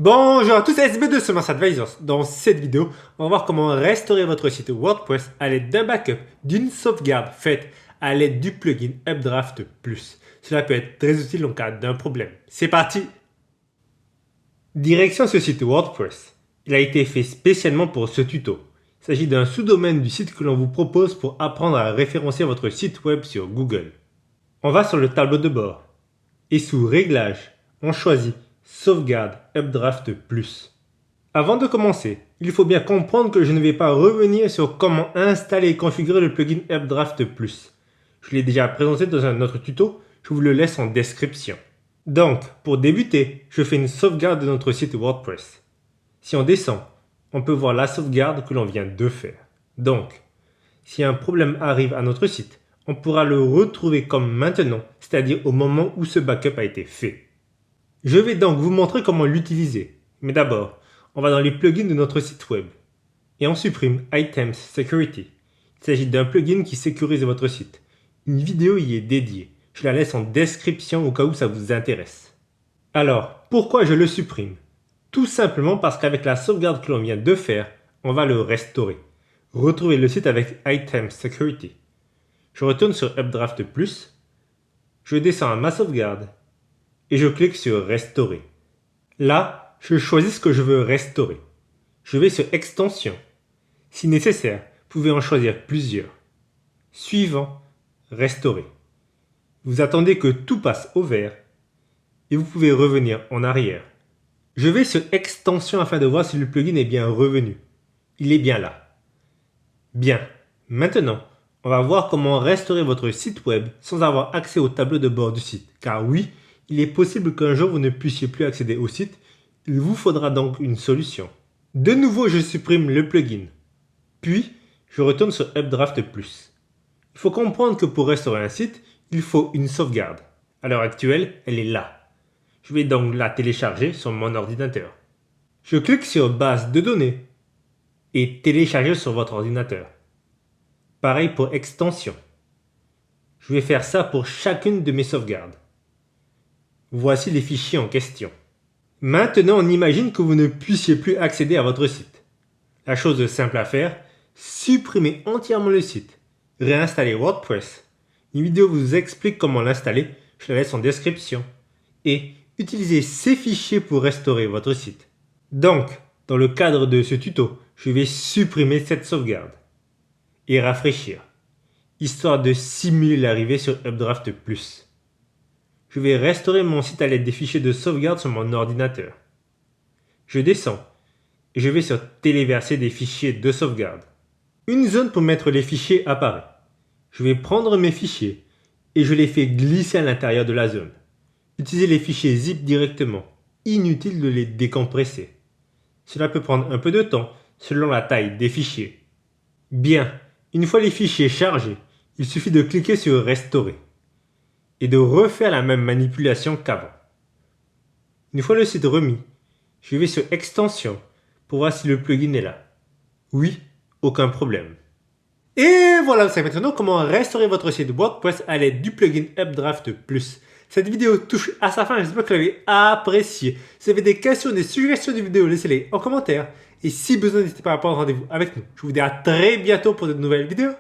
Bonjour à tous, SB de Semence Advisors. Dans cette vidéo, on va voir comment restaurer votre site WordPress à l'aide d'un backup, d'une sauvegarde faite à l'aide du plugin Updraft Plus. Cela peut être très utile en cas d'un problème. C'est parti! Direction ce site WordPress. Il a été fait spécialement pour ce tuto. Il s'agit d'un sous-domaine du site que l'on vous propose pour apprendre à référencer votre site web sur Google. On va sur le tableau de bord et sous Réglages, on choisit Sauvegarde Updraft Plus. Avant de commencer, il faut bien comprendre que je ne vais pas revenir sur comment installer et configurer le plugin Updraft Plus. Je l'ai déjà présenté dans un autre tuto, je vous le laisse en description. Donc, pour débuter, je fais une sauvegarde de notre site WordPress. Si on descend, on peut voir la sauvegarde que l'on vient de faire. Donc, si un problème arrive à notre site, on pourra le retrouver comme maintenant, c'est-à-dire au moment où ce backup a été fait. Je vais donc vous montrer comment l'utiliser. Mais d'abord, on va dans les plugins de notre site web et on supprime Items Security. Il s'agit d'un plugin qui sécurise votre site. Une vidéo y est dédiée. Je la laisse en description au cas où ça vous intéresse. Alors, pourquoi je le supprime? Tout simplement parce qu'avec la sauvegarde que l'on vient de faire, on va le restaurer. Retrouvez le site avec Items Security. Je retourne sur Updraft Plus. Je descends à ma sauvegarde et je clique sur Restaurer. Là, je choisis ce que je veux restaurer. Je vais sur Extensions. Si nécessaire, vous pouvez en choisir plusieurs. Suivant, Restaurer. Vous attendez que tout passe au vert et vous pouvez revenir en arrière. Je vais sur Extensions afin de voir si le plugin est bien revenu. Il est bien là. Bien. Maintenant, on va voir comment restaurer votre site web sans avoir accès au tableau de bord du site. Car oui, il est possible qu'un jour vous ne puissiez plus accéder au site. Il vous faudra donc une solution. De nouveau, je supprime le plugin. Puis, je retourne sur Updraft Plus. Il faut comprendre que pour restaurer un site, il faut une sauvegarde. À l'heure actuelle, elle est là. Je vais donc la télécharger sur mon ordinateur. Je clique sur Base de données et télécharger sur votre ordinateur. Pareil pour Extension. Je vais faire ça pour chacune de mes sauvegardes. Voici les fichiers en question. Maintenant, on imagine que vous ne puissiez plus accéder à votre site. La chose simple à faire, supprimez entièrement le site, réinstallez WordPress. Une vidéo vous explique comment l'installer, je la laisse en description. Et utilisez ces fichiers pour restaurer votre site. Donc, dans le cadre de ce tuto, je vais supprimer cette sauvegarde et rafraîchir, histoire de simuler l'arrivée sur Updraft Plus. Je vais restaurer mon site à l'aide des fichiers de sauvegarde sur mon ordinateur. Je descends et je vais sur Téléverser des fichiers de sauvegarde. Une zone pour mettre les fichiers apparaît. Je vais prendre mes fichiers et je les fais glisser à l'intérieur de la zone. Utilisez les fichiers zip directement. Inutile de les décompresser. Cela peut prendre un peu de temps selon la taille des fichiers. Bien, une fois les fichiers chargés, il suffit de cliquer sur Restaurer et de refaire la même manipulation qu'avant. Une fois le site remis, je vais sur Extensions pour voir si le plugin est là. Oui, aucun problème. Et voilà, vous savez maintenant comment restaurer votre site WordPress à l'aide du plugin Updraft Plus. Cette vidéo touche à sa fin, j'espère que vous l'avez appréciée. Si vous avez des questions, des suggestions de vidéos, laissez-les en commentaire. Et si besoin, n'hésitez pas à prendre rendez-vous avec nous. Je vous dis à très bientôt pour de nouvelles vidéos.